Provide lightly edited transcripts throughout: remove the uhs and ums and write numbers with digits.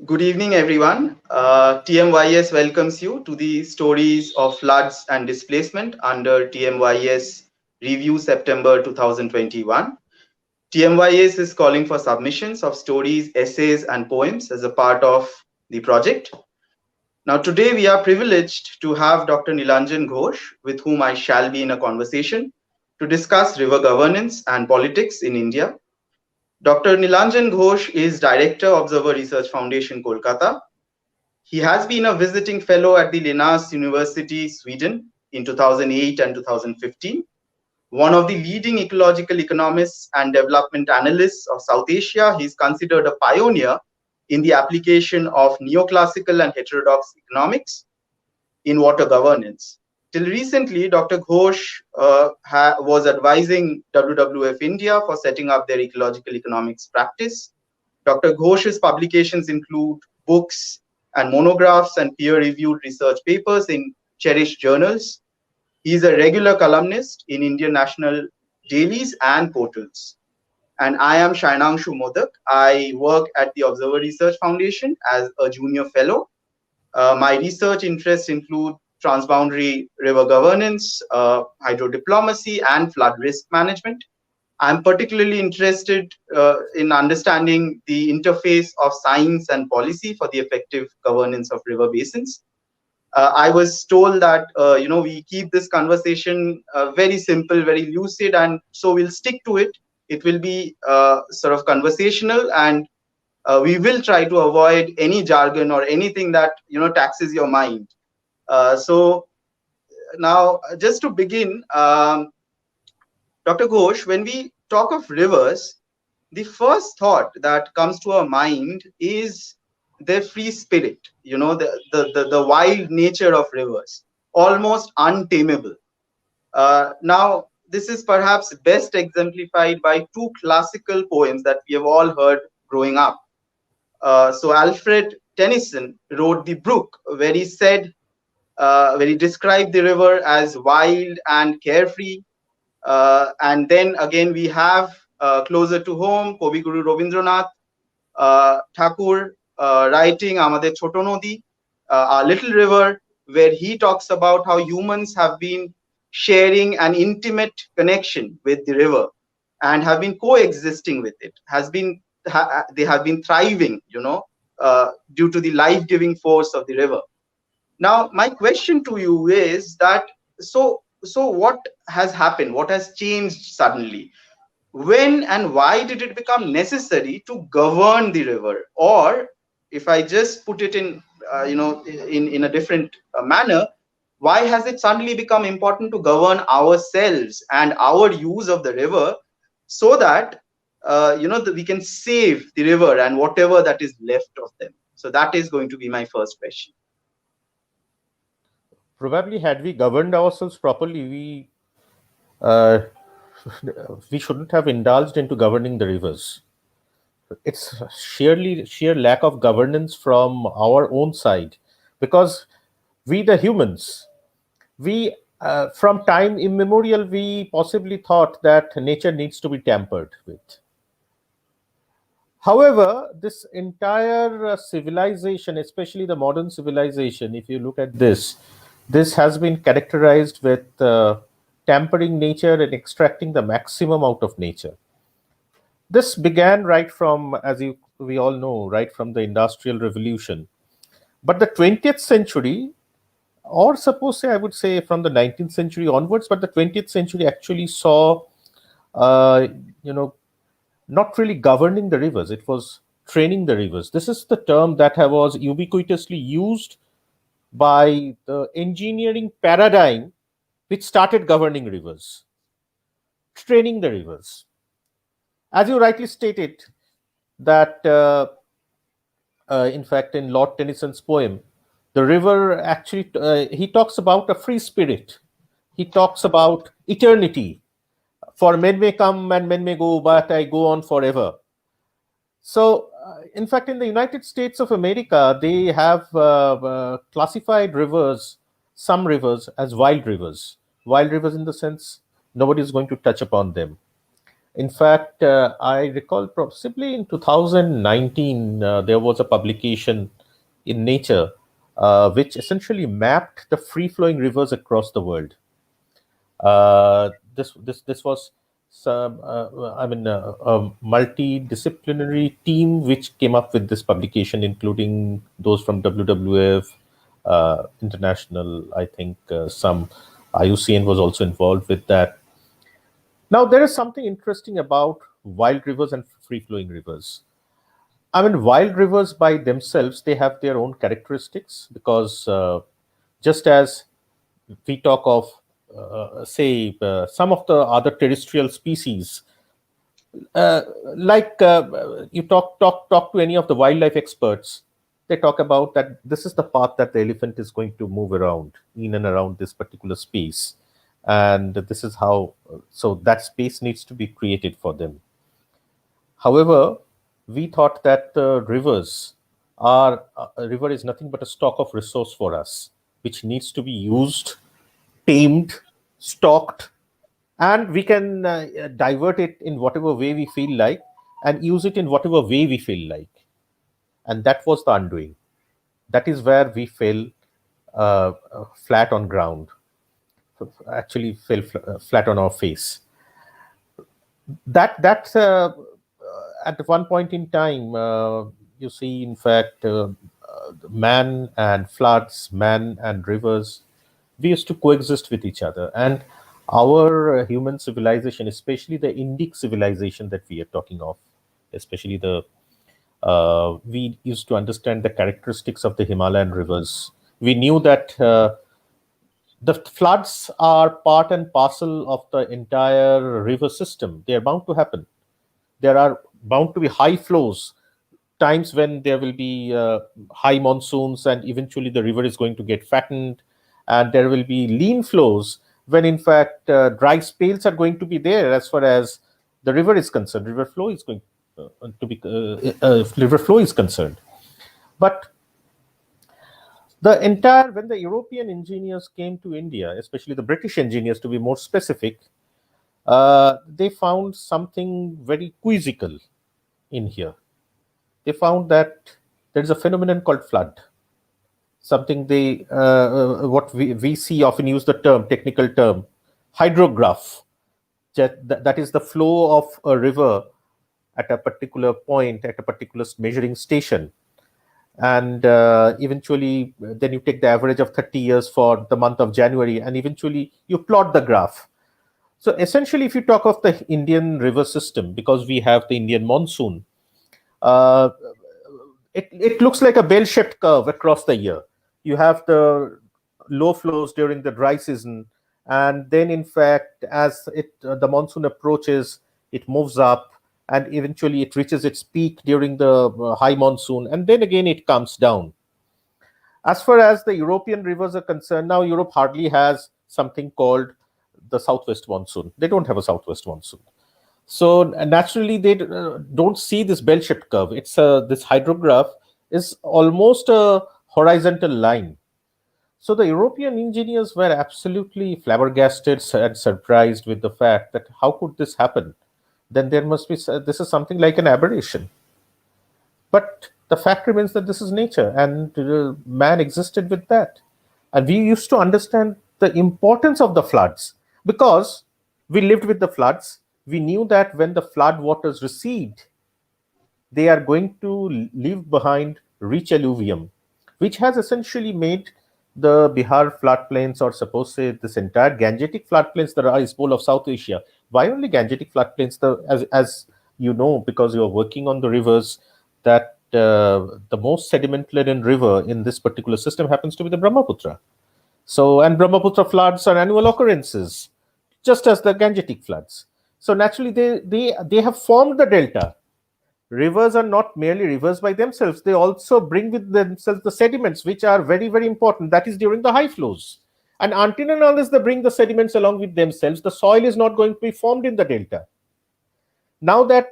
Good evening, everyone. TMYS welcomes you to the Stories of Floods and Displacement under TMYS Review September 2021. TMYS is calling for submissions of stories, essays, and poems as a part of the project. Now, today we are privileged to have Dr. Nilanjan Ghosh, with whom I shall be in a conversation, to discuss river governance and politics in India. Dr. Nilanjan Ghosh is Director, Observer Research Foundation, Kolkata. He has been a visiting fellow at the Linnaeus University, Sweden in 2008 and 2015, one of the leading ecological economists and development analysts of South Asia. He is considered a pioneer in the application of neoclassical and heterodox economics in water governance. Till recently, Dr. Ghosh was advising WWF India for setting up their ecological economics practice. Dr. Ghosh's publications include books and monographs and peer-reviewed research papers in cherished journals. He is a regular columnist in Indian national dailies and portals. And I am Sayanangshu Modak. I work at the Observer Research Foundation as a junior fellow. My research interests include transboundary river governance, hydrodiplomacy, and flood risk management. I'm particularly interested in understanding the interface of science and policy for the effective governance of river basins. I was told that we keep this conversation very simple, very lucid, and so we'll stick to it. It will be sort of conversational, and we will try to avoid any jargon or anything that taxes your mind. So now, just to begin, Dr. Ghosh, when we talk of rivers, the first thought that comes to our mind is their free spirit, the wild nature of rivers, almost untamable. Now, this is perhaps best exemplified by two classical poems that we have all heard growing up. So Alfred Tennyson wrote The Brook, where he said, where he described the river as wild and carefree. And then again, we have closer to home, Kavi Guru Rabindranath Thakur writing Amader Choto Nodi, a little river, where he talks about how humans have been sharing an intimate connection with the river and have been coexisting with it. They have been thriving, due to the life-giving force of the river. Now, my question to you is that so what has happened? What has changed suddenly? When and why did it become necessary to govern the river? Or, if I just put it in in a different manner, why has it suddenly become important to govern ourselves and our use of the river, so that we can save the river and whatever that is left of them? So that is going to be my first question. Probably, had we governed ourselves properly, uh, we shouldn't have indulged into governing the rivers. It's sheer lack of governance from our own side, because we, the humans, we from time immemorial, we possibly thought that nature needs to be tampered with. However, this entire civilization, especially the modern civilization, if you look at this has been characterized with tampering nature and extracting the maximum out of nature. This began right from, we all know, right from the Industrial Revolution. But the 20th century, or suppose say I would say from the 19th century onwards, but the 20th century actually saw, uh, you know, not really governing the rivers. It was training the rivers. This is the term that was ubiquitously used by the engineering paradigm which started governing rivers, training the rivers. As you rightly stated, that in fact, in Lord Tennyson's poem, the river actually, he talks about a free spirit. He talks about eternity. For men may come and men may go, but I go on forever. So, in fact, in the United States of America, they have classified rivers, some rivers, as wild rivers. Wild rivers in the sense nobody is going to touch upon them. In fact, I recall possibly in 2019, there was a publication in Nature which essentially mapped the free flowing rivers across the world. This was a multidisciplinary team which came up with this publication, including those from WWF, International. I think some IUCN was also involved with that. Now, there is something interesting about wild rivers and free flowing rivers. I mean, wild rivers by themselves, they have their own characteristics because just as we talk of, say, some of the other terrestrial species, uh, like you talk to any of the wildlife experts, they talk about that this is the path that the elephant is going to move around in and around this particular space, and this is how. So that space needs to be created for them. However, we thought that the rivers are a river is nothing but a stock of resource for us, which needs to be used, tamed, stocked, and we can divert it in whatever way we feel like and use it in whatever way we feel like. And that was the undoing. That is where we fell flat on ground, actually fell flat on our face. That at one point in time, you see, in fact, man and floods, man and rivers, we used to coexist with each other. And our human civilization, especially the Indic civilization that we are talking of, especially the we used to understand the characteristics of the Himalayan rivers. We knew that the floods are part and parcel of the entire river system. They are bound to happen. There are bound to be high flows, times when there will be high monsoons, and eventually the river is going to get fattened, and there will be lean flows when in fact dry spells are going to be there as far as the river is concerned. River flow is going to be river flow is concerned. But the entire when the European engineers came to India, especially the British engineers to be more specific, they found something very quizzical in here. They found that there is a phenomenon called flood. Something they what we see often use the term, technical term, hydrograph. That is the flow of a river at a particular point, at a particular measuring station, and eventually then you take the average of 30 years for the month of January, and eventually you plot the graph. So essentially, if you talk of the Indian river system, because we have the Indian monsoon, uh, it looks like a bell-shaped curve across the year. You have the low flows during the dry season, and then in fact, as the monsoon approaches, it moves up, and eventually it reaches its peak during the high monsoon, and then again it comes down. As far as the European rivers are concerned, now Europe hardly has something called the southwest monsoon. They don't have a southwest monsoon. So naturally, they don't see this bell-shaped curve. It's this hydrograph is almost a horizontal line. So the European engineers were absolutely flabbergasted and surprised with the fact that how could this happen? Then there must be this is something like an aberration. But the fact remains that this is nature, and man existed with that. And we used to understand the importance of the floods because we lived with the floods. We knew that when the flood waters recede, they are going to leave behind rich alluvium, which has essentially made the Bihar floodplains, or suppose say this entire Gangetic floodplains, the rice bowl of South Asia. Why only Gangetic floodplains? As you know, because you are working on the rivers, that the most sediment-laden river in this particular system happens to be the Brahmaputra. So, and Brahmaputra floods are annual occurrences, just as the Gangetic floods. So naturally, they have formed the delta. Rivers are not merely rivers by themselves; they also bring with themselves the sediments, which are very, very important. That is during the high flows. And until and unless they bring the sediments along with themselves, the soil is not going to be formed in the delta. Now that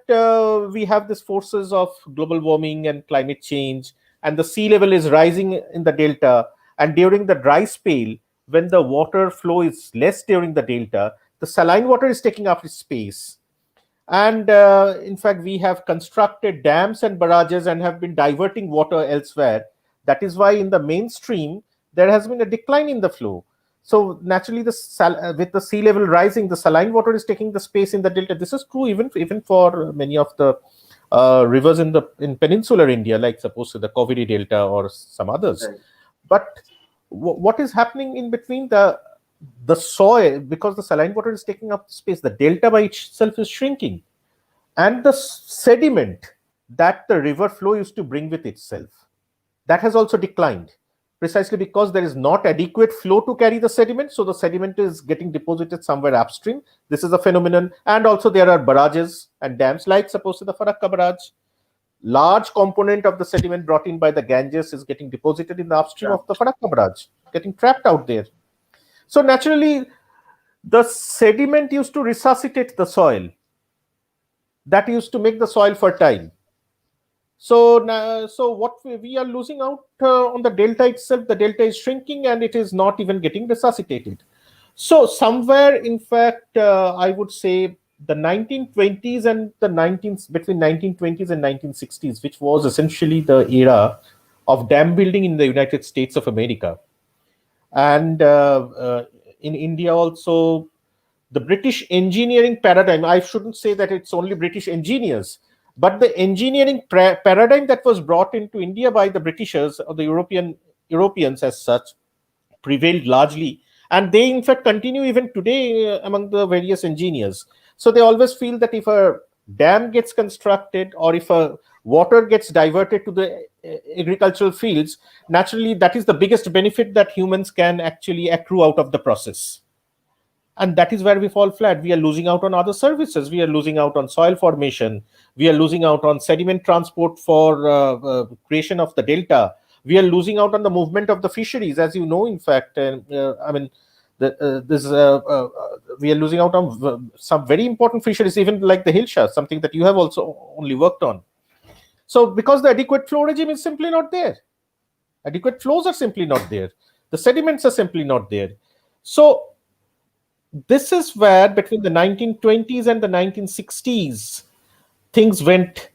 we have these forces of global warming and climate change, and the sea level is rising in the delta, and during the dry spell, when the water flow is less during the delta, the saline water is taking up its space, And in fact, we have constructed dams and barrages and have been diverting water elsewhere. That is why in the mainstream, there has been a decline in the flow. So naturally, with the sea level rising, the saline water is taking the space in the delta. This is true even for many of the rivers in peninsular India, like suppose the Cauvery Delta or some others. Right. But what is happening in between, the soil, because the saline water is taking up space, the delta by itself is shrinking, and the sediment that the river flow used to bring with itself, that has also declined, precisely because there is not adequate flow to carry the sediment. So the sediment is getting deposited somewhere upstream. This is a phenomenon. And also there are barrages and dams, like suppose the Farakka barrage. Large component of the sediment brought in by the Ganges is getting deposited in the upstream Yeah. of the Farakka barrage, getting trapped out there. So naturally, the sediment used to resuscitate the soil. That used to make the soil fertile. So what we are losing out on the delta itself, the delta is shrinking and it is not even getting resuscitated. So somewhere, in fact, I would say the 1920s and between 1920s and 1960s, which was essentially the era of dam building in the United States of America, and in India also, the British engineering paradigm. I shouldn't say that it's only British engineers, but the engineering paradigm that was brought into India by the Britishers or the Europeans as such prevailed largely, and they in fact continue even today among the various engineers. So they always feel that if a dam gets constructed or if a water gets diverted to the agricultural fields, naturally that is the biggest benefit that humans can actually accrue out of the process. And that is where we fall flat. We are losing out on other services. We are losing out on soil formation. We are losing out on sediment transport for creation of the delta. We are losing out on the movement of the fisheries, as you know, in fact. And I mean, we are losing out on some very important fisheries, even like the hilsha, something that you have also only worked on. So because the adequate flow regime is simply not there, adequate flows are simply not there, the sediments are simply not there. So this is where between the 1920s and the 1960s, things went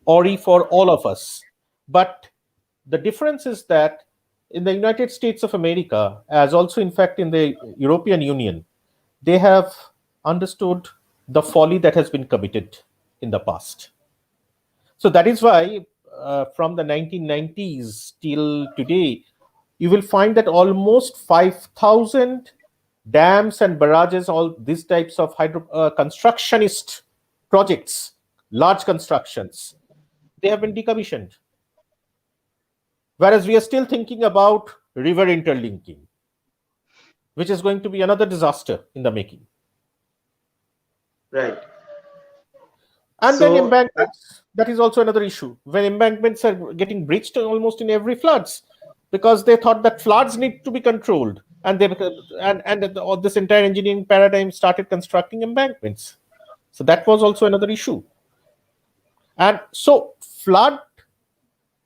awry for all of us. But the difference is that in the United States of America, as also in fact in the European Union, they have understood the folly that has been committed in the past. So that is why from the 1990s till today, you will find that almost 5,000 dams and barrages, all these types of constructionist projects, large constructions, they have been decommissioned. Whereas we are still thinking about river interlinking, which is going to be another disaster in the making. Right. And then So embankments, that is also another issue. When embankments are getting breached almost in every floods, because they thought that floods need to be controlled, and this entire engineering paradigm started constructing embankments. So that was also another issue. And so flood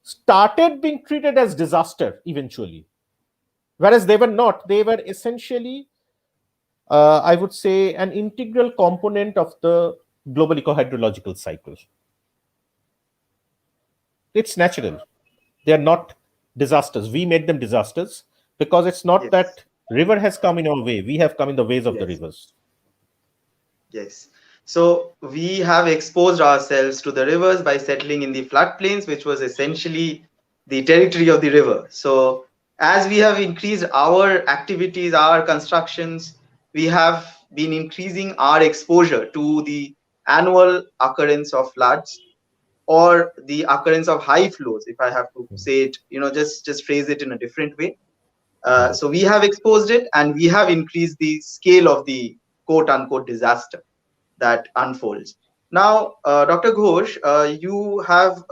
started being treated as disaster eventually, whereas they were not. They were essentially, I would say, an integral component of the global ecohydrological cycle. It's natural. They are not disasters. We made them disasters because it's not yes, that river has come in our way. We have come in the ways of the yes, rivers. yes. So we have exposed ourselves to the rivers by settling in the floodplains, which was essentially the territory of the river. So as we have increased our activities, our constructions, we have been increasing our exposure to the annual occurrence of floods or the occurrence of high flows, if I have to say it, just phrase it in a different way. So we have exposed it and we have increased the scale of the quote unquote disaster that unfolds. Now, Dr. Ghosh, you have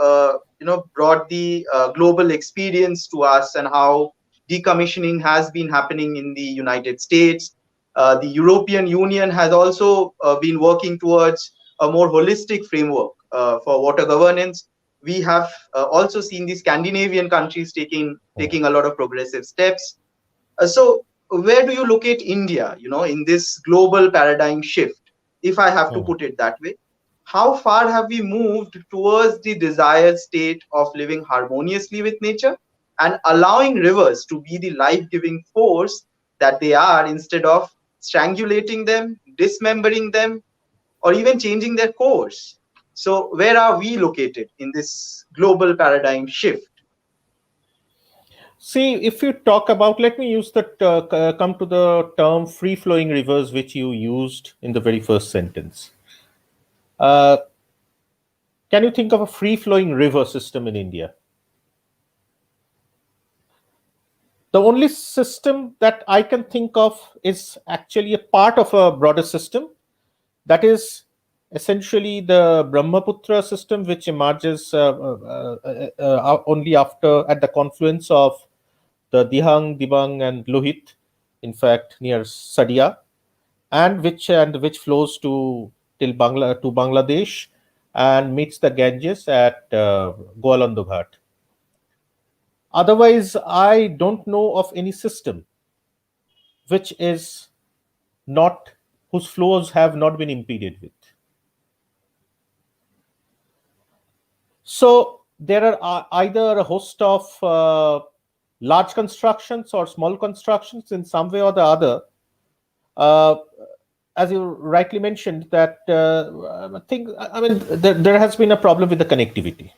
brought the global experience to us and how decommissioning has been happening in the United States. The European Union has also been working towards a more holistic framework for water governance. We have also seen the Scandinavian countries taking a lot of progressive steps. So where do you locate India, in this global paradigm shift, if I have to put it that way? how far have we moved towards the desired state of living harmoniously with nature and allowing rivers to be the life giving force that they are instead of strangulating them, dismembering them, or even changing their course? So, where are we located in this global paradigm shift? See, if you talk about, let me use the come to the term free flowing rivers, which you used in the very first sentence. Uh, can you think of a free flowing river system in India? The only system that I can think of is actually a part of a broader system, that is essentially the Brahmaputra system, which emerges only after at the confluence of the Dihang, Dibang, and Lohit, in fact, near Sadia, and which flows to Bangladesh and meets the Ganges at Goalandu Ghat. Otherwise, I don't know of any system which is not whose flows have not been impeded with. So there are either a host of large constructions or small constructions in some way or the other. Uh, as you rightly mentioned, that I mean, there has been a problem with the connectivity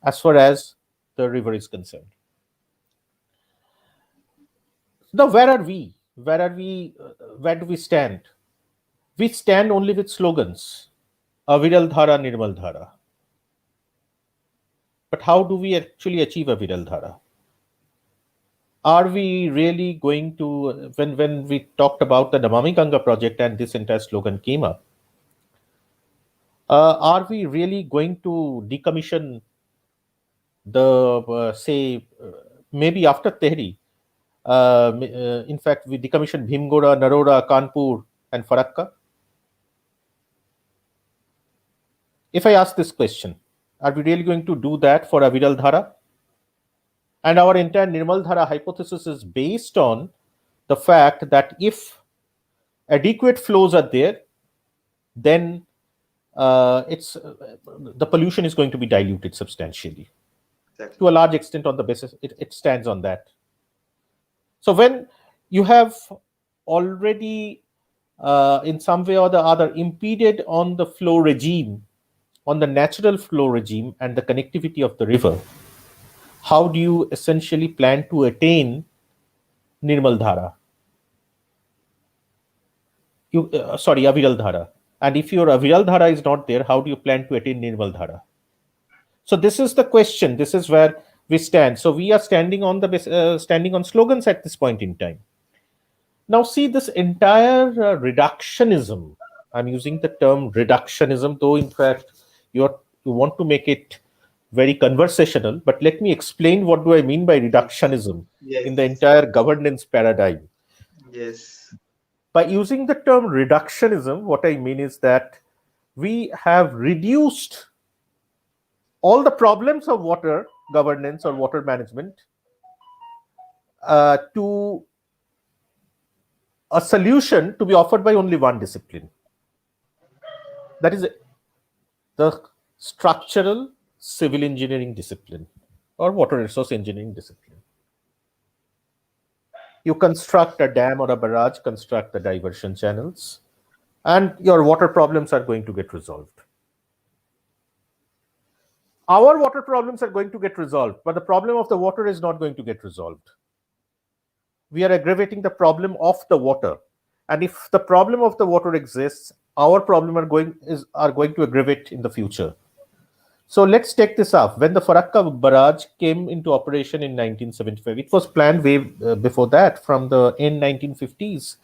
as far as the river is concerned. Now, where are we? Where are we? Where do we stand? We stand only with slogans, Aviral Dhara, Nirmal Dhara. But how do we actually achieve Aviral Dhara? Are we really going to, when we talked about the Namami Ganga project and this entire slogan came up, are we really going to decommission the, say, maybe after Tehri? In fact, we decommissioned Bhimgora, Narora, Kanpur, and Farakka. If I ask this question, are we really going to do that for Aviral Dhara? And our entire Nirmal Dhara hypothesis is based on the fact that if adequate flows are there, then the pollution is going to be diluted substantially. Exactly. To a large extent, on the basis it stands on that. So when you have already, in some way or the other, impeded on the flow regime, on the natural flow regime and the connectivity of the river, how do you essentially plan to attain Nirmal Dhara? Aviral Dhara. And if your Aviral Dhara is not there, how do you plan to attain Nirmal Dhara? So this is the question. This is where we stand. So we are standing on standing on slogans at this point in time. Now see this entire reductionism. I'm using the term reductionism, though in fact you want to make it very conversational. But let me explain what do I mean by reductionism in the Yes. entire governance paradigm. Yes. By using the term reductionism, what I mean is that we have reduced all the problems of water governance or water management to a solution to be offered by only one discipline. That is the structural civil engineering discipline or water resource engineering discipline. You construct a dam or a barrage, construct the diversion channels, and your water problems are going to get resolved. Our water problems are going to get resolved, but the problem of the water is not going to get resolved. We are aggravating the problem of the water. And if the problem of the water exists, our problem are going to aggravate in the future. So let's take this up. When the Farakka barrage came into operation in 1975, it was planned way before that, from the end 1950s.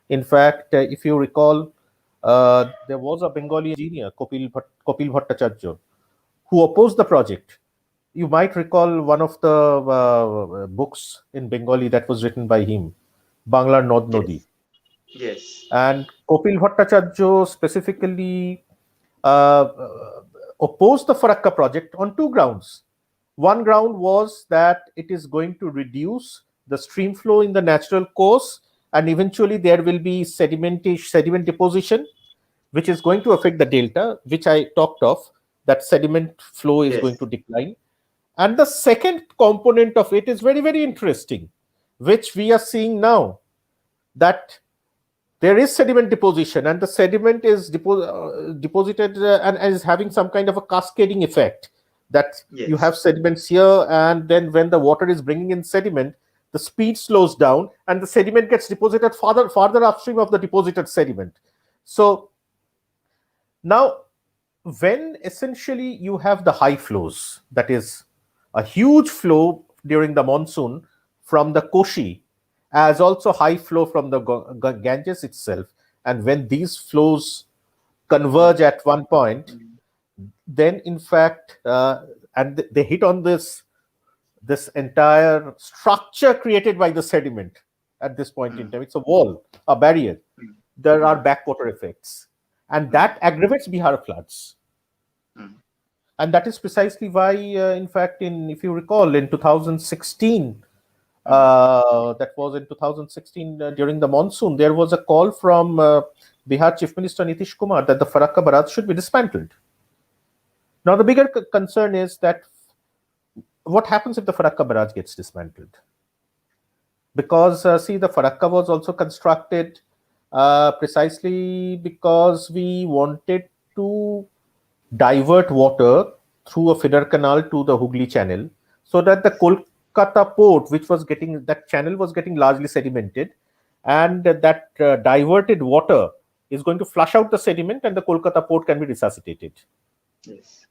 In fact, if you recall, there was a Bengali engineer, Kopil Bhattacharya, who opposed the project. You might recall one of the books in Bengali that was written by him, Banglar Nod Nodi. Yes. And Kopil Bhattacharya specifically uh, opposed the Farakka project on two grounds. One ground was that it is going to reduce the stream flow in the natural course, and eventually there will be sediment deposition, which is going to affect the delta, which I talked of, that sediment flow is going to Yes. decline. And the second component of it is very, very interesting, which we are seeing now, that there is sediment deposition, and the sediment is deposited and is having some kind of a cascading effect, that you Yes. have sediments here, and then when the water is bringing in sediment, the speed slows down and the sediment gets deposited farther upstream of the deposited sediment. So now, when essentially you have the high flows, that is a huge flow during the monsoon from the Koshi, as also high flow from the Ganges itself, and when these flows converge Mm. at one point, Mm. then in fact, and they hit on this entire structure created by the sediment at this point in Mm. time. It's a wall, a barrier. Mm. There are Mm. backwater effects, and Mm. that aggravates Bihar floods. Mm. And that is precisely why, in fact, in if you recall, in 2016, Mm. that was in 2016 during the monsoon, there was a call from Bihar Chief Minister Nitish Kumar that the Farakka Barrage should be dismantled. Now, the bigger concern is that what happens if the Farakka Barrage gets dismantled? Because, see, the Farakka was also constructed precisely because we wanted to divert water through a feeder canal to the Hooghly Channel, so that the Kolkata port, which was getting, that channel was getting largely sedimented, and that diverted water is going to flush out the sediment and the Kolkata port can be resuscitated. Yes.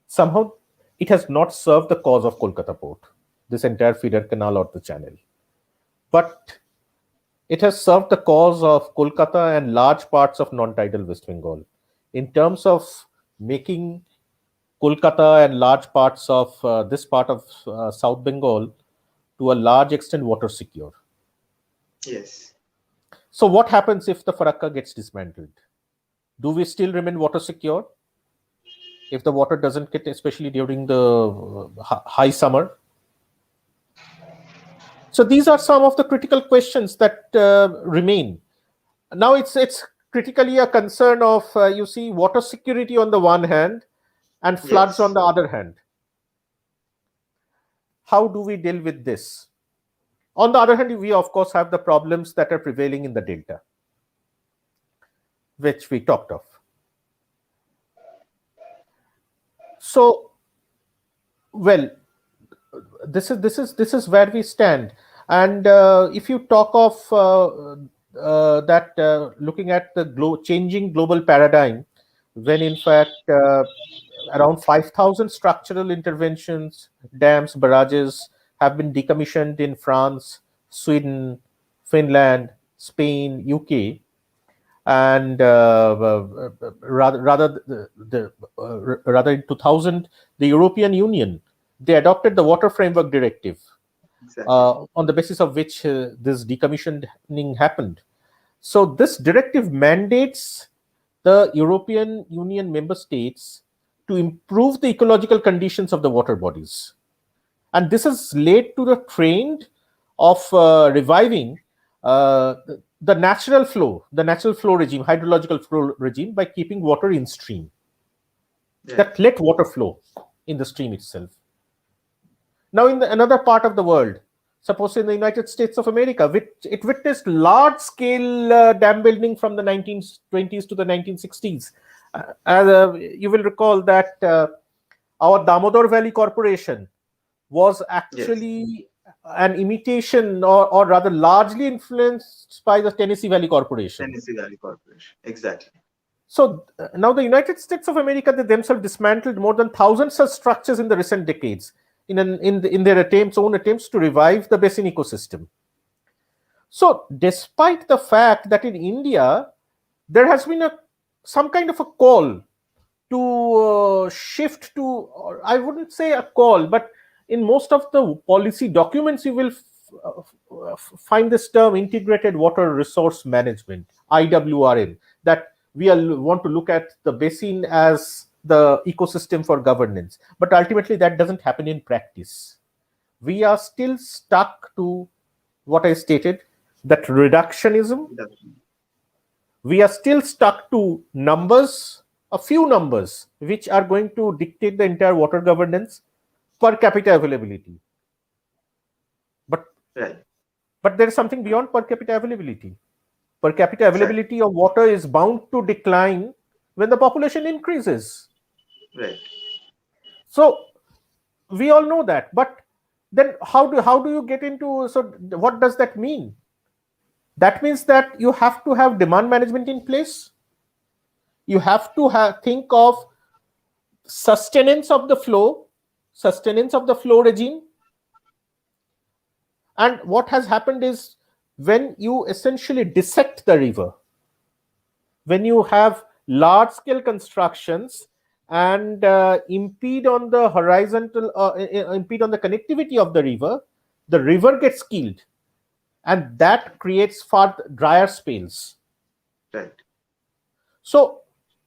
Somehow, it has not served the cause of Kolkata port, this entire feeder canal or the channel. But it has served the cause of Kolkata and large parts of non-tidal West Bengal in terms of making Kolkata and large parts of this part of South Bengal to a large extent water secure. Yes. So what happens if the Farakka gets dismantled? Do we still remain water secure if the water doesn't get, especially during the high summer? So these are some of the critical questions that remain. Now it's critically a concern of you see, water security on the one hand and floods on Yes. the other hand. How do we deal with this? On the other hand, we of course have the problems that are prevailing in the delta, which we talked of. So, well, this is where we stand. And if you talk of that, looking at the changing global paradigm, when in fact around 5,000 structural interventions, dams, barrages have been decommissioned in France, Sweden, Finland, Spain, UK, and rather in 2000, the European Union, they adopted the Water Framework Directive, Exactly. on the basis of which this decommissioning happened. So this directive mandates the European Union member states to improve the ecological conditions of the water bodies. And this has led to the trend of reviving the natural flow regime, hydrological flow regime, by keeping water in stream, Yeah. that let water flow in the stream itself. Now, in another part of the world, suppose in the United States of America, which it witnessed large-scale dam building from the 1920s to the 1960s. You will recall that our Damodar Valley Corporation was Yes. actually an imitation, or rather largely influenced by the Tennessee Valley Corporation. Tennessee Valley Corporation. Exactly. So now the United States of America, they themselves dismantled more than thousands of structures in the recent decades in their own attempts to revive the basin ecosystem. So despite the fact that in India there has been some kind of a call to shift to, or I wouldn't say a call, but in most of the policy documents you will find this term integrated water resource management, IWRM, that want to look at the basin as the ecosystem for governance. But ultimately that doesn't happen in practice. We are still stuck to what I stated, that reductionism, We are still stuck to numbers, a few numbers, which are going to dictate the entire water governance, per capita availability. But Right. there is something beyond per capita availability. Per capita Exactly. availability of water is bound to decline when the population increases. Right. So we all know that. But then how do you get into, so what does that mean? That means that you have to have demand management in place. You have to think of sustenance of the flow regime. And what has happened is, when you essentially dissect the river, when you have large scale constructions and impede on the horizontal, impede on the connectivity of the river gets killed, and that creates far drier spells. Right. So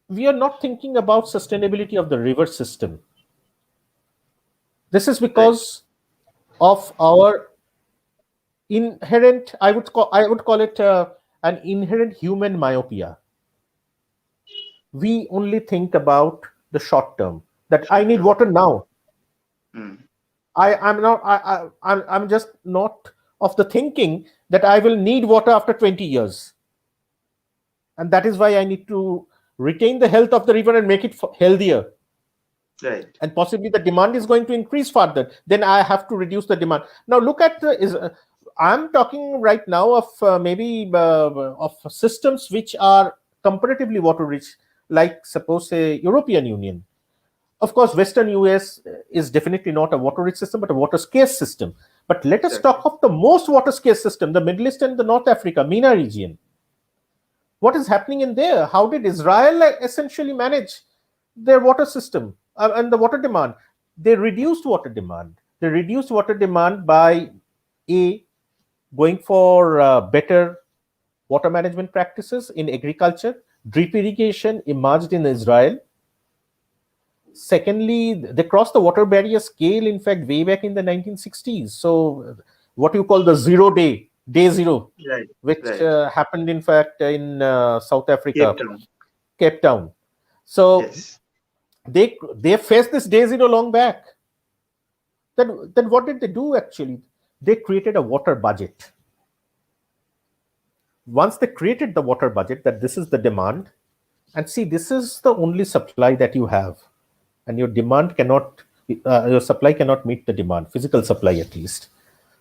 we are not thinking about sustainability of the river system. This is Right. because of our inherent, I would call it an inherent human myopia. We only think about the short term, that I Short need term. water now. Mm. I'm just not of the thinking that I will need water after 20 years, and that is why I need to retain the health of the river and make it healthier. Right. And possibly the demand is going to increase further, then I have to reduce the demand. Now look at the is I'm talking right now of maybe of systems which are comparatively water rich, like suppose say European Union. Of course Western US is definitely not a water rich system, but a water scarce system. But let us talk Exactly. of the most water scarce system, the Middle East and the North Africa MENA region. What is happening in there? How did Israel essentially manage their water system and the water demand? They reduced water demand. They reduced water demand by a going for better water management practices in agriculture. Drip irrigation emerged in Israel. Secondly, they crossed the water barrier scale, in fact, way back in the 1960s. So, what you call the day zero, Right. which Right. happened, in fact, in South Cape Africa, Town. Cape Town. So, Yes. they faced this day zero long back. Then what did they do actually? They created a water budget. Once they created the water budget, that this is the demand, and see, this is the only supply that you have, and your supply cannot meet the demand, physical supply at least.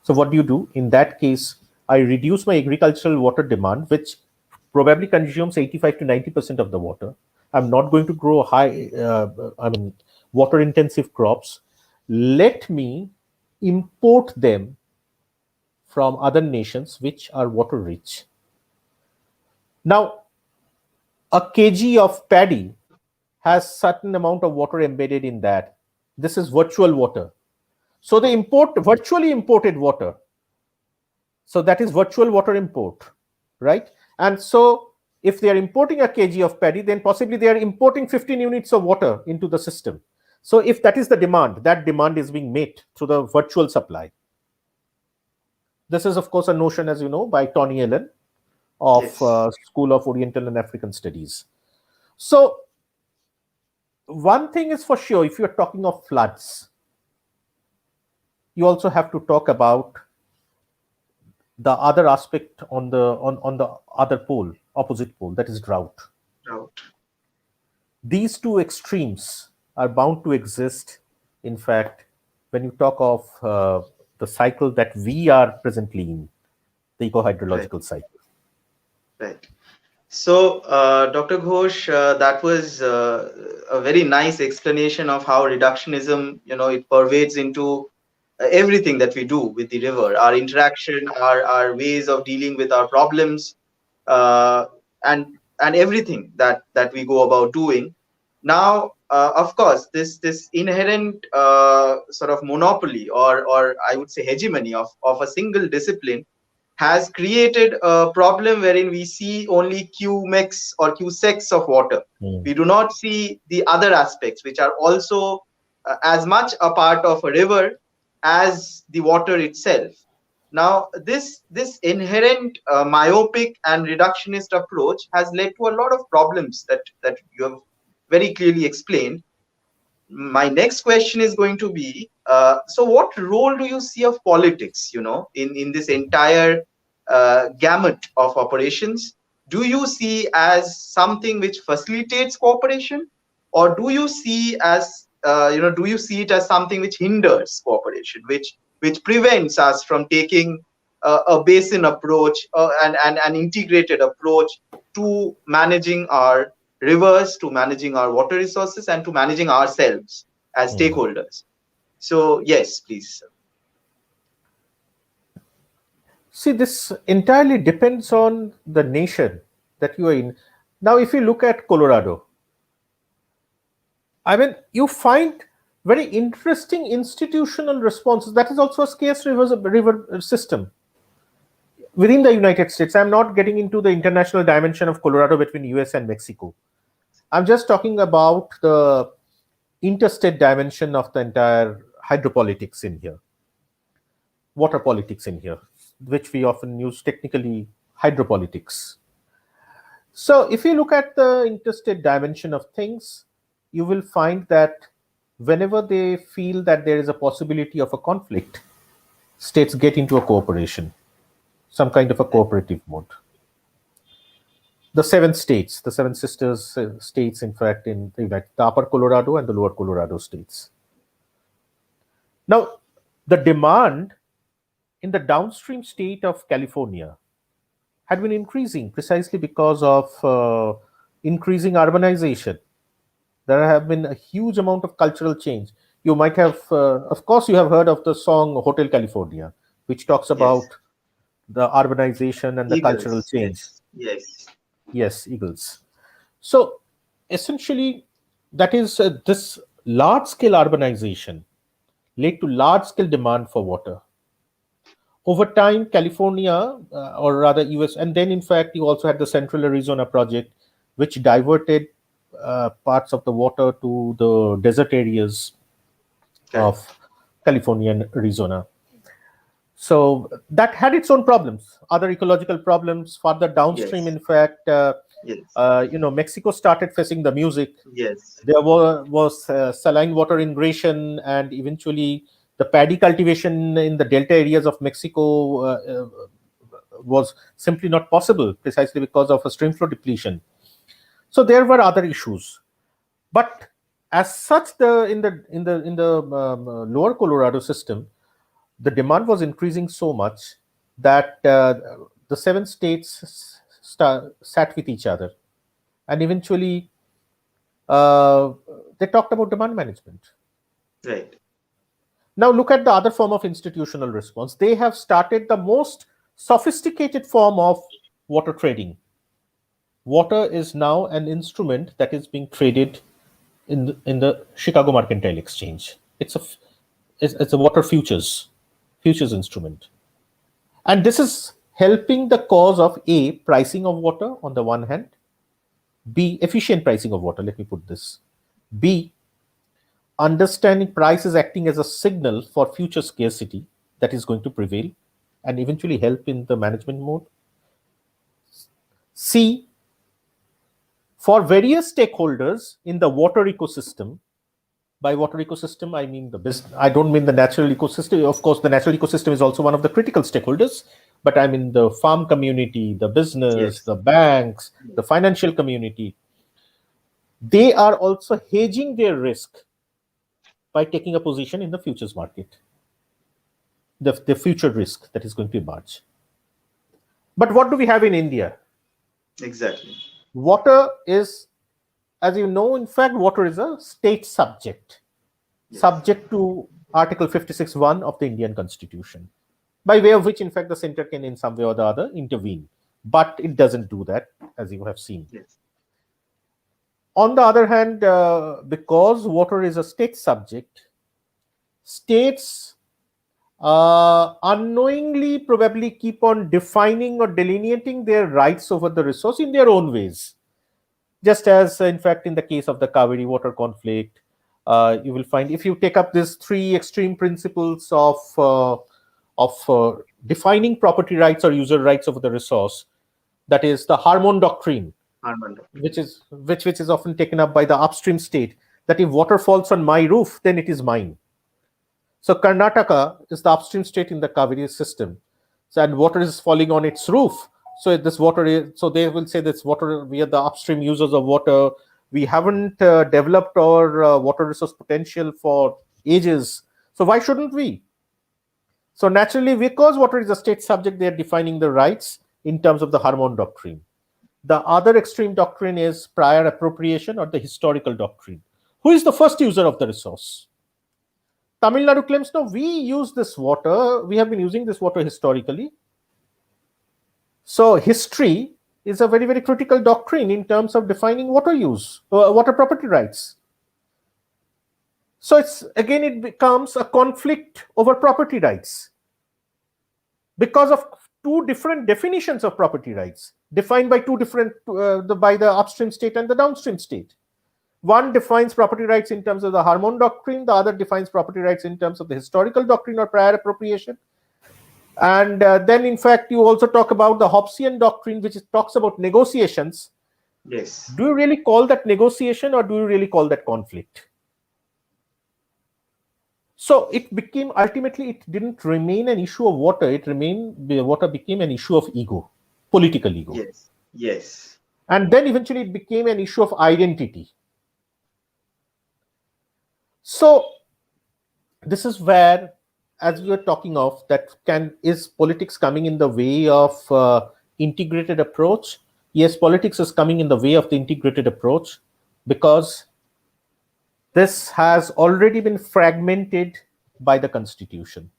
So what do you do in that case? I reduce my agricultural water demand, which probably consumes 85 to 90% of the water. I'm not going to grow water intensive crops. Let me import them from other nations which are water rich. Now, a kg of paddy has certain amount of water embedded in that. This is virtual water. So they import virtually imported water. So that is virtual water import, right? And so if they are importing a kg of paddy, then possibly they are importing 15 units of water into the system. So if that is the demand, that demand is being met through the virtual supply. This is, of course, a notion, as you know, by Tony Allen of Yes. School of Oriental and African Studies. So one thing is for sure, if you're talking of floods, you also have to talk about the other aspect on the other pole, opposite pole, that is drought. Drought. These two extremes are bound to exist. In fact, when you talk of the cycle that we are presently in, the Right. eco-hydrological cycle. Right. So, Dr. Ghosh, that was a very nice explanation of how reductionism, it pervades into everything that we do with the river, our interaction, our ways of dealing with our problems, uh, and everything that we go about doing. Now, of course, this inherent sort of monopoly, or I would say hegemony of a single discipline has created a problem wherein we see only Q mix or Q sex of water. Mm. We do not see the other aspects, which are also as much a part of a river as the water itself. Now, this inherent myopic and reductionist approach has led to a lot of problems that you have very clearly explained. My next question is going to be, so what role do you see of politics, in this entire gamut of operations? Do you see as something which facilitates cooperation, or do you see it as something which hinders cooperation, which prevents us from taking a basin approach, and an integrated approach to managing our rivers, to managing our water resources, and to managing ourselves as Mhm. stakeholders? So, yes, please. See, this entirely depends on the nation that you are in. Now, if you look at Colorado, I mean, you find very interesting institutional responses. That is also a scarce river system within the United States. I'm not getting into the international dimension of Colorado between US and Mexico. I'm just talking about the interstate dimension of the entire hydropolitics in here, water politics in here, which we often use technically hydropolitics. So, if you look at the interstate dimension of things, you will find that whenever they feel that there is a possibility of a conflict, states get into a cooperation, some kind of a cooperative mode. The seven states, the seven sisters states, in fact, in the upper Colorado and the lower Colorado states. Now, the demand in the downstream state of California had been increasing precisely because of increasing urbanization. There have been a huge amount of cultural change. You might have, of course, you have heard of the song Hotel California, which talks Yes. about the urbanization and the cultural Eagles. change. Yes. Yes. Yes, Eagles. So essentially, that is this large scale urbanization led to large scale demand for water. Over time, California, or rather US, and then in fact, you also had the Central Arizona project, which diverted parts of the water to the desert areas Correct. of California and Arizona. So that had its own problems, other ecological problems. Further downstream, Yes. in fact, Yes. Mexico started facing the music. Yes. There was saline water ingression, and eventually the paddy cultivation in the delta areas of Mexico was simply not possible, precisely because of a stream flow depletion. So there were other issues, but as such, the lower Colorado system, the demand was increasing so much that the seven states sat with each other, and eventually uh, they talked about demand management. Right. Now look at the other form of institutional response. They have started the most sophisticated form of water trading. Water is now an instrument that is being traded in the Chicago Mercantile Exchange. It's a water futures instrument, and this is helping the cause of a pricing of water on the one hand, b efficient pricing of water. Let me put this. B, understanding price is acting as a signal for future scarcity that is going to prevail and eventually help in the management mode. C, for various stakeholders in the water ecosystem. By water ecosystem, I mean the business. I don't mean the natural ecosystem. Of course, the natural ecosystem is also one of the critical stakeholders, but I mean the farm community, the business, Yes. the banks, the Yes. financial community. They are also hedging their risk by taking a position in the futures market, the future risk that is going to emerge. But what do we have in India? Exactly. Water is, as you know, in fact, water is a state subject, Yes. subject to Article 56(1) of the Indian Constitution, by way of which, in fact, the center can, in some way or the other, intervene. But it doesn't do that, as you have seen. Yes. On the other hand, because water is a state subject, states unknowingly probably keep on defining or delineating their rights over the resource in their own ways. Just as, in fact, in the case of the Kaveri water conflict, you will find, if you take up these three extreme principles of defining property rights or user rights over the resource, that is the Harmon doctrine, Armando. which is often taken up by the upstream state, that if water falls on my roof, then it is mine. So Karnataka is the upstream state in the Kaveri system, so, and water is falling on its roof. So this water is, so they will say this water, we are the upstream users of water. We haven't developed our water resource potential for ages. So why shouldn't we? So naturally, because water is a state subject, they are defining the rights in terms of the Harmon doctrine. The other extreme doctrine is prior appropriation or the historical doctrine. Who is the first user of the resource? Tamil Nadu claims, no, we use this water, we have been using this water historically. So history is a very, very critical doctrine in terms of defining water use, water property rights. So it becomes a conflict over property rights because of two different definitions of property rights defined by two different, by the upstream state and the downstream state. One defines property rights in terms of the Harmon doctrine, the other defines property rights in terms of the historical doctrine or prior appropriation. And then, in fact, you also talk about the Hobbesian doctrine, which talks about negotiations. Yes. Do you really call that negotiation or do you really call that conflict? So it became, ultimately, it didn't remain an issue of water. Water became an issue of ego, political ego. Yes. Yes. And then eventually it became an issue of identity. So this is where, as we were talking of, that is politics coming in the way of integrated approach? Yes, politics is coming in the way of the integrated approach because this has already been fragmented by the constitution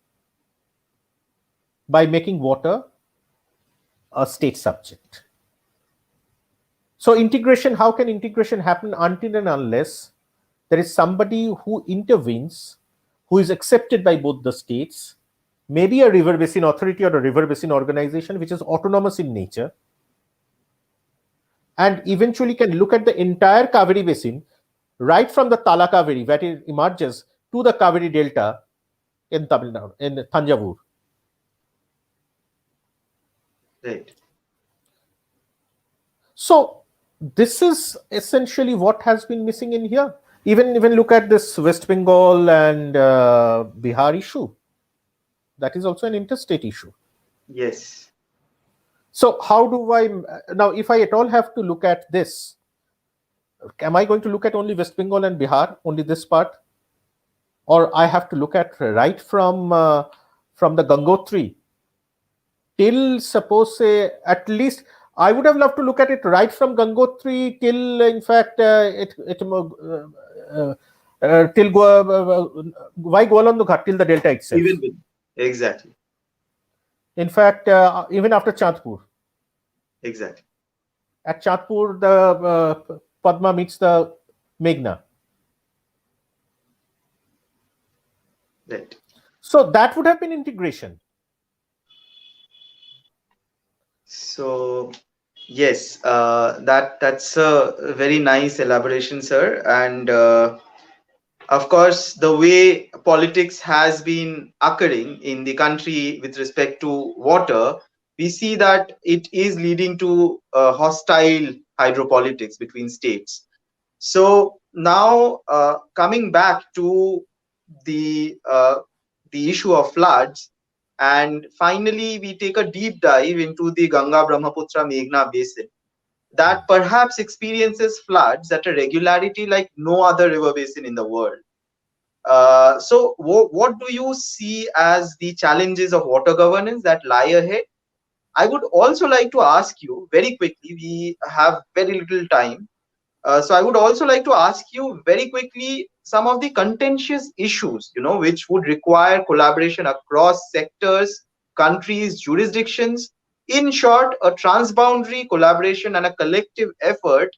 by making water a state subject. So integration, how can integration happen until and unless there is somebody who intervenes, who is accepted by both the states, maybe a river basin authority or a river basin organization which is autonomous in nature, and eventually can look at the entire Kaveri basin, right from the Tala Kaveri, where it emerges, to the Kaveri Delta in Tamil Nadu, in Thanjavur. Right. So this is essentially what has been missing in here. Even look at this West Bengal and Bihar issue. That is also an interstate issue. Yes. So how do I now, if I at all have to look at this, am I going to look at only West Bengal and Bihar, only this part, or I have to look at right from the Gangotri till, suppose, say, at least I would have loved to look at it right from Gangotri till, in fact, till why Goalandu Ghat, till the delta itself. Even with, exactly. In fact, even after Chandpur. Exactly. At Chandpur, the Padma meets the Meghna. Right. So that would have been integration. So yes, that's a very nice elaboration, sir. And of course, the way politics has been occurring in the country with respect to water, we see that it is leading to hostile hydropolitics between states. So now, coming back to the uh, the issue of floods, and finally we take a deep dive into the Ganga Brahmaputra Meghna basin that perhaps experiences floods at a regularity like no other river basin in the world. So what do you see as the challenges of water governance that lie ahead? I would also like to ask you very quickly, we have very little time. So I would also like to ask you very quickly some of the contentious issues, which would require collaboration across sectors, countries, jurisdictions. In short, a transboundary collaboration and a collective effort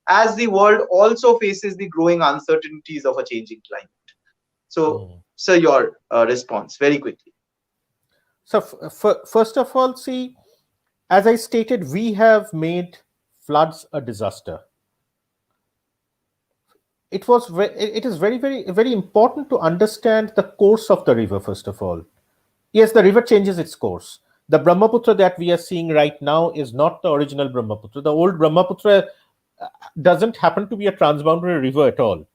as the world also faces the growing uncertainties of a changing climate. So, sir, your response very quickly. So first of all, see, as I stated, we have made floods a disaster. It is very, very, very important to understand the course of the river, first of all. Yes, the river changes its course. The Brahmaputra that we are seeing right now is not the original Brahmaputra. The old Brahmaputra doesn't happen to be a transboundary river at all.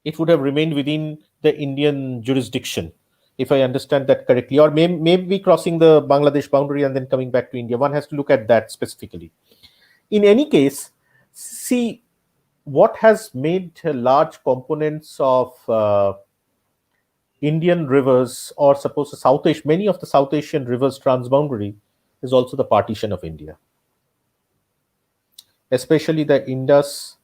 It would have remained within the Indian jurisdiction, if I understand that correctly, or maybe crossing the Bangladesh boundary and then coming back to India. One has to look at that specifically. In any case, see what has made large components of Indian rivers, or suppose the South Asia, many of the South Asian rivers transboundary, is also the partition of India, especially the Indus,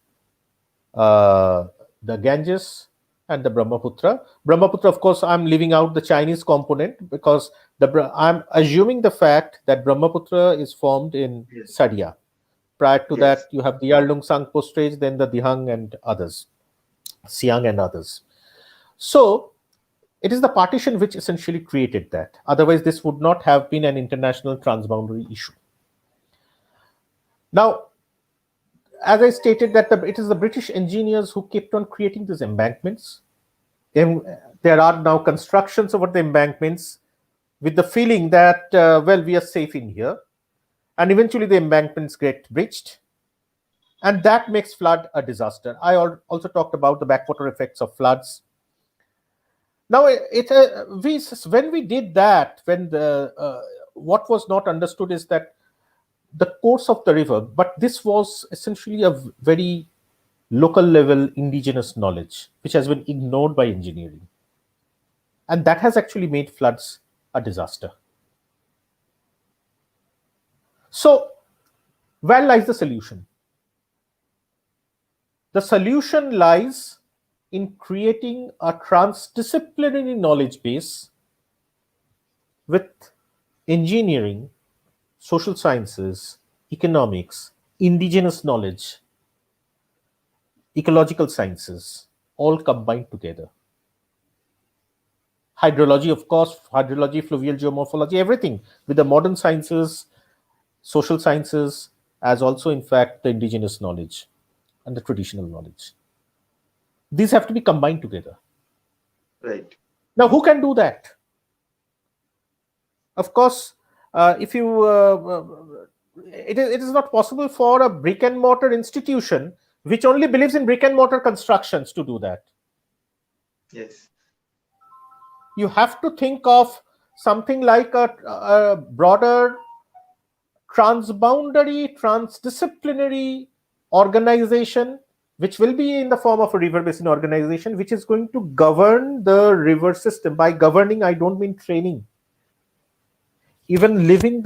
uh, the Ganges, and the Brahmaputra. Brahmaputra, of course, I'm leaving out the Chinese component because I'm assuming the fact that Brahmaputra is formed in Yes. Sadia. Prior to that, Yes. you have the Yarlung Sang postage, then the Dihang and others, Siang and others. So it is the partition which essentially created that. Otherwise, this would not have been an international transboundary issue. Now, as I stated, that it is the British engineers who kept on creating these embankments. There are now constructions over the embankments with the feeling that, well, we are safe in here. And eventually the embankments get breached. And that makes flood a disaster. I also talked about the backwater effects of floods. Now, when we did that, when what was not understood is that the course of the river, but this was essentially a very local level indigenous knowledge, which has been ignored by engineering. And that has actually made floods a disaster. So, where lies the solution? The solution lies in creating a transdisciplinary knowledge base with engineering, social sciences, economics, indigenous knowledge, ecological sciences, all combined together. Hydrology, of course, hydrology, fluvial geomorphology, everything with the modern sciences, social sciences, as also, in fact, the indigenous knowledge and the traditional knowledge. These have to be combined together. Right. Now, who can do that? Of course, if you it is not possible for a brick and mortar institution which only believes in brick and mortar constructions to do that. Yes. You have to think of something like a broader transboundary, transdisciplinary organization, which will be in the form of a river basin organization, which is going to govern the river system. By governing, I don't mean training. Even living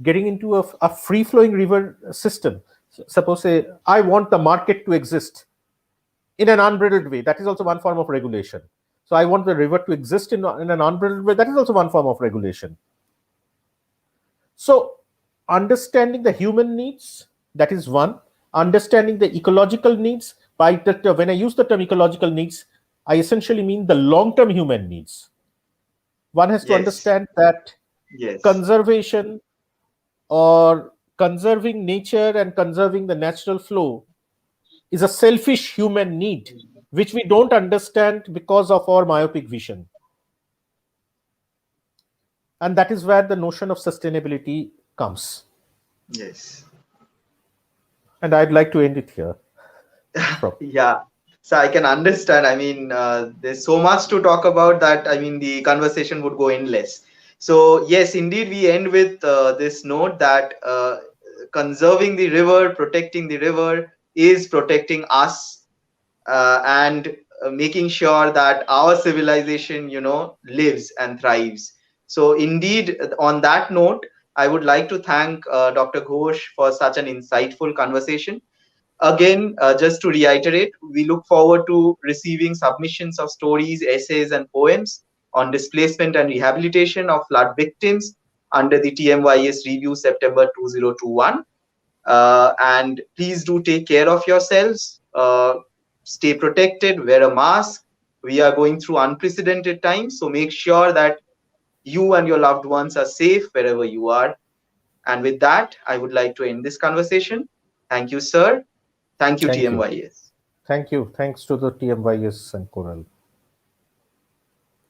getting into a free flowing river system. Suppose say, I want the market to exist in an unbridled way. That is also one form of regulation. So I want the river to exist in an unbridled way. That is also one form of regulation. So understanding the human needs, that is one. Understanding the ecological needs. When I use the term ecological needs, I essentially mean the long-term human needs. One has to Yes. understand that Yes. conservation, or conserving nature and conserving the natural flow, is a selfish human need which we don't understand because of our myopic vision. And that is where the notion of sustainability comes. Yes. And I'd like to end it here. Yeah. So I can understand. I mean, there's so much to talk about that. I mean, the conversation would go endless. So yes, indeed, we end with this note that conserving the river, protecting the river is protecting us, and making sure that our civilization, lives and thrives. So indeed, on that note, I would like to thank Dr. Ghosh for such an insightful conversation. Again, just to reiterate, we look forward to receiving submissions of stories, essays, and poems on displacement and rehabilitation of flood victims under the TMYS review September 2021. And please do take care of yourselves. Stay protected, wear a mask. We are going through unprecedented times, so make sure that you and your loved ones are safe wherever you are. And with that, I would like to end this conversation. Thank you, sir. Thank you, Thank you. TMYS. Thank you. Thanks to the TMYS and Coral.